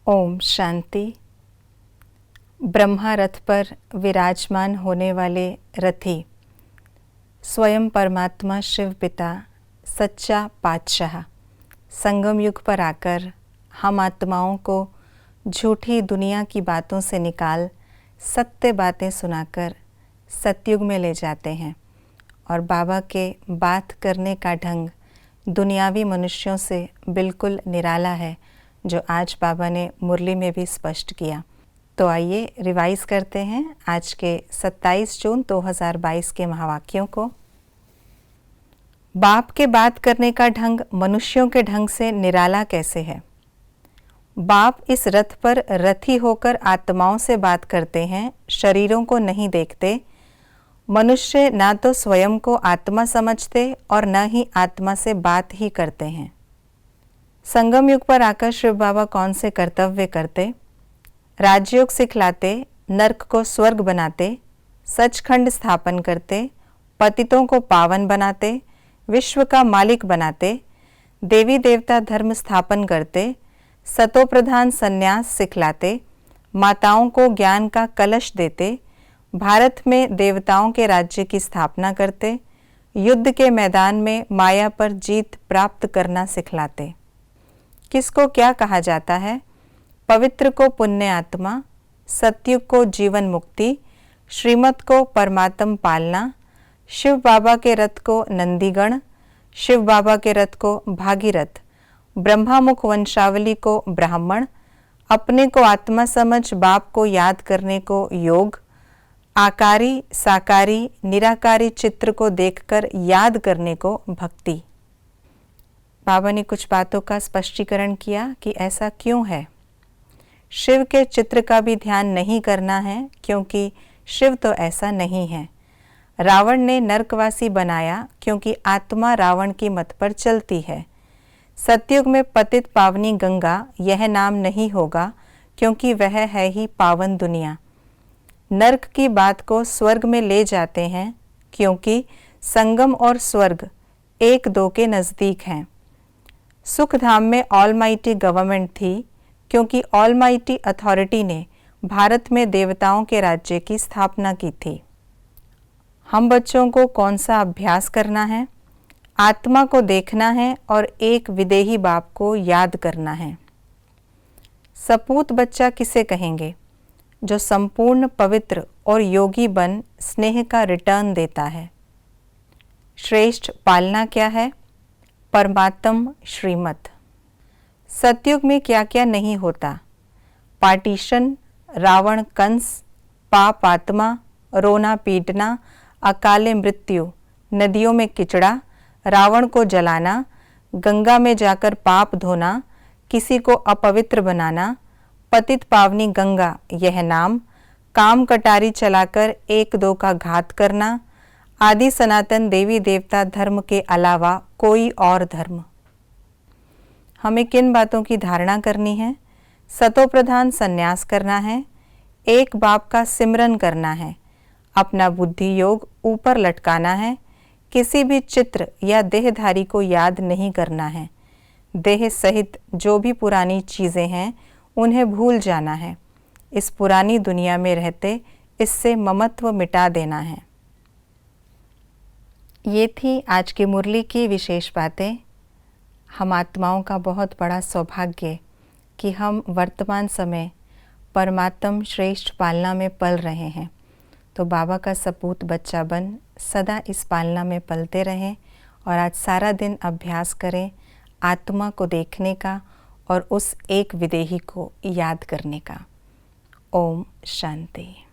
ओम शांति। ब्रह्मा रथ पर विराजमान होने वाले रथी स्वयं परमात्मा शिव पिता सच्चा पातशाह संगम युग पर आकर हम आत्माओं को झूठी दुनिया की बातों से निकाल सत्य बातें सुनाकर सतयुग में ले जाते हैं। और बाबा के बात करने का ढंग दुनियावी मनुष्यों से बिल्कुल निराला है, जो आज बाबा ने मुरली में भी स्पष्ट किया। तो आइए रिवाइज करते हैं आज के 27 जून 2022 के महावाक्यों को। बाप के बात करने का ढंग मनुष्यों के ढंग से निराला कैसे है? बाप इस रथ पर रथी होकर आत्माओं से बात करते हैं, शरीरों को नहीं देखते। मनुष्य ना तो स्वयं को आत्मा समझते और न ही आत्मा से बात ही करते हैं। संगम युग पर आकर शिव बाबा कौन से कर्तव्य करते? राजयोग सिखलाते, नर्क को स्वर्ग बनाते, सचखंड स्थापन करते, पतितों को पावन बनाते, विश्व का मालिक बनाते, देवी देवता धर्म स्थापन करते, सतोप्रधान संन्यास सिखलाते, माताओं को ज्ञान का कलश देते, भारत में देवताओं के राज्य की स्थापना करते, युद्ध के मैदान में माया पर जीत प्राप्त करना सिखलाते। किसको क्या कहा जाता है? पवित्र को पुण्य आत्मा, सतयुग को जीवन मुक्ति, श्रीमत को परमात्म पालना, शिव बाबा के रथ को नंदीगण, शिव बाबा के रथ को भागीरथ, ब्रह्मामुख वंशावली को ब्राह्मण, अपने को आत्मा समझ बाप को याद करने को योग, आकारी साकारी निराकारी चित्र को देखकर याद करने को भक्ति। बाबा ने कुछ बातों का स्पष्टीकरण किया कि ऐसा क्यों है। शिव के चित्र का भी ध्यान नहीं करना है, क्योंकि शिव तो ऐसा नहीं है। रावण ने नरकवासी बनाया क्योंकि आत्मा रावण की मत पर चलती है। सतयुग में पतित पावनी गंगा यह नाम नहीं होगा, क्योंकि वह है ही पावन दुनिया। नरक की बात को स्वर्ग में ले जाते हैं, क्योंकि संगम और स्वर्ग एक दो के नज़दीक हैं। सुख धाम में ऑलमाइटी गवर्नमेंट थी, क्योंकि ऑलमाइटी अथॉरिटी ने भारत में देवताओं के राज्य की स्थापना की थी। हम बच्चों को कौन सा अभ्यास करना है? आत्मा को देखना है और एक विदेही बाप को याद करना है। सपूत बच्चा किसे कहेंगे? जो संपूर्ण पवित्र और योगी बन स्नेह का रिटर्न देता है। श्रेष्ठ पालना क्या है? परमात्म श्रीमत। सतयुग में क्या क्या नहीं होता? पार्टीशन, रावण कंस, पाप आत्मा, रोना पीटना, अकाले मृत्यु, नदियों में किचड़ा, रावण को जलाना, गंगा में जाकर पाप धोना, किसी को अपवित्र बनाना, पतित पावनी गंगा यह नाम, काम कटारी चलाकर एक दो का घात करना, आदि सनातन देवी देवता धर्म के अलावा कोई और धर्म। हमें किन बातों की धारणा करनी है? सतोप्रधान संन्यास करना है, एक बाप का सिमरन करना है, अपना बुद्धि योग ऊपर लटकाना है, किसी भी चित्र या देहधारी को याद नहीं करना है, देह सहित जो भी पुरानी चीज़ें हैं उन्हें भूल जाना है, इस पुरानी दुनिया में रहते इससे ममत्व मिटा देना है। ये थी आज की मुरली की विशेष बातें। हम आत्माओं का बहुत बड़ा सौभाग्य कि हम वर्तमान समय परमात्म श्रेष्ठ पालना में पल रहे हैं। तो बाबा का सपूत बच्चा बन सदा इस पालना में पलते रहें और आज सारा दिन अभ्यास करें आत्मा को देखने का और उस एक विदेही को याद करने का। ओम शांति।